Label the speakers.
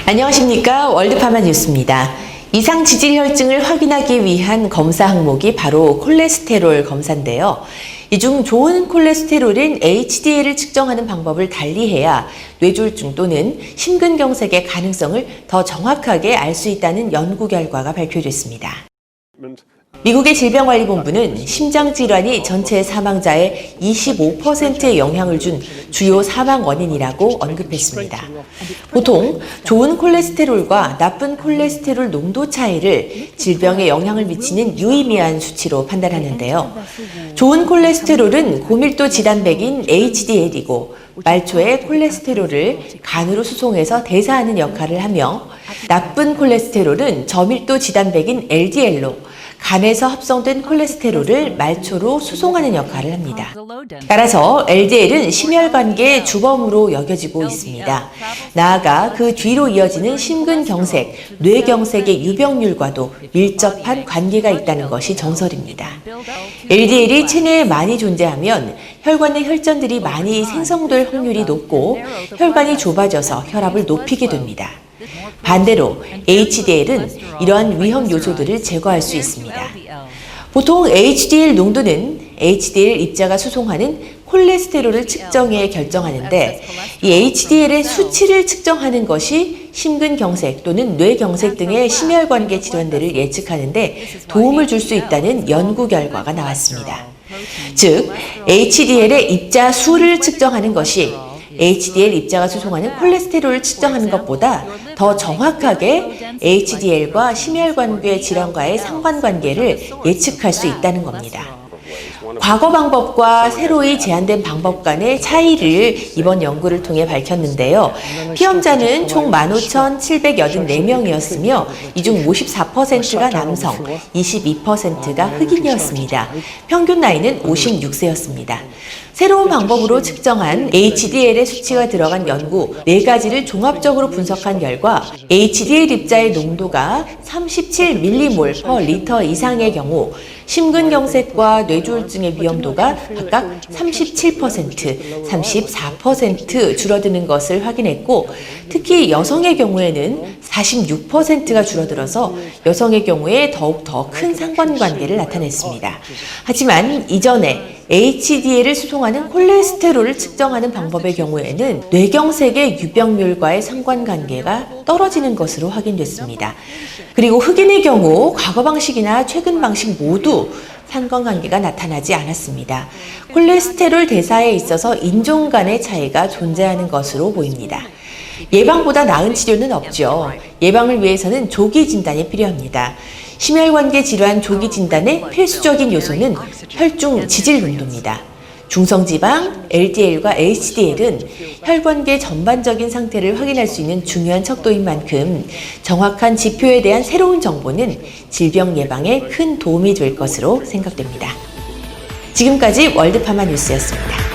Speaker 1: 안녕하십니까. 월드파마 뉴스입니다. 이상 지질 혈증을 확인하기 위한 검사 항목이 바로 콜레스테롤 검사인데요. 이 중 좋은 콜레스테롤인 HDL을 측정하는 방법을 달리해야 뇌졸중 또는 심근경색의 가능성을 더 정확하게 알 수 있다는 연구 결과가 발표됐습니다. 미국의 질병관리본부는 심장질환이 전체 사망자의 25%에 영향을 준 주요 사망 원인이라고 언급했습니다. 보통 좋은 콜레스테롤과 나쁜 콜레스테롤 농도 차이를 질병에 영향을 미치는 유의미한 수치로 판단하는데요. 좋은 콜레스테롤은 고밀도 지단백인 HDL이고 말초의 콜레스테롤을 간으로 수송해서 대사하는 역할을 하며 나쁜 콜레스테롤은 저밀도 지단백인 LDL로 간에서 합성된 콜레스테롤을 말초로 수송하는 역할을 합니다. 따라서 LDL은 심혈관계의 주범으로 여겨지고 있습니다. 나아가 그 뒤로 이어지는 심근경색, 뇌경색의 유병률과도 밀접한 관계가 있다는 것이 정설입니다. LDL이 체내에 많이 존재하면 혈관 내 혈전들이 많이 생성될 확률이 높고 혈관이 좁아져서 혈압을 높이게 됩니다. 반대로 HDL은 이러한 위험 요소들을 제거할 수 있습니다. 보통 HDL 농도는 HDL 입자가 수송하는 콜레스테롤을 측정해 결정하는데 이 HDL의 수치를 측정하는 것이 심근경색 또는 뇌경색 등의 심혈관계 질환들을 예측하는 데 도움을 줄 수 있다는 연구 결과가 나왔습니다. 즉, HDL의 입자 수를 측정하는 것이 HDL 입자가 수송하는 콜레스테롤을 측정하는 것보다 더 정확하게 HDL과 심혈관계 질환과의 상관관계를 예측할 수 있다는 겁니다. 과거 방법과 새로이 제안된 방법 간의 차이를 이번 연구를 통해 밝혔는데요. 피험자는 총 15,784명이었으며 이 중 54%가 남성, 22%가 흑인이었습니다. 평균 나이는 56세였습니다. 새로운 방법으로 측정한 HDL의 수치가 들어간 연구 4가지를 종합적으로 분석한 결과 HDL 입자의 농도가 37mmol/L 이상의 경우 심근경색과 뇌졸중의 위험도가 각각 37%, 34% 줄어드는 것을 확인했고 특히 여성의 경우에는 46%가 줄어들어서 여성의 경우에 더욱 더 큰 상관관계를 나타냈습니다. 하지만 이전에 HDL을 수송하는 콜레스테롤을 측정하는 방법의 경우에는 뇌경색의 유병률과의 상관관계가 떨어지는 것으로 확인됐습니다. 그리고 흑인의 경우 과거 방식이나 최근 방식 모두 상관관계가 나타나지 않았습니다. 콜레스테롤 대사에 있어서 인종 간의 차이가 존재하는 것으로 보입니다. 예방보다 나은 치료는 없죠. 예방을 위해서는 조기 진단이 필요합니다. 심혈관계 질환 조기 진단의 필수적인 요소는 혈중 지질 농도입니다. 중성지방, LDL과 HDL은 혈관계 전반적인 상태를 확인할 수 있는 중요한 척도인 만큼 정확한 지표에 대한 새로운 정보는 질병 예방에 큰 도움이 될 것으로 생각됩니다. 지금까지 월드파마 뉴스였습니다.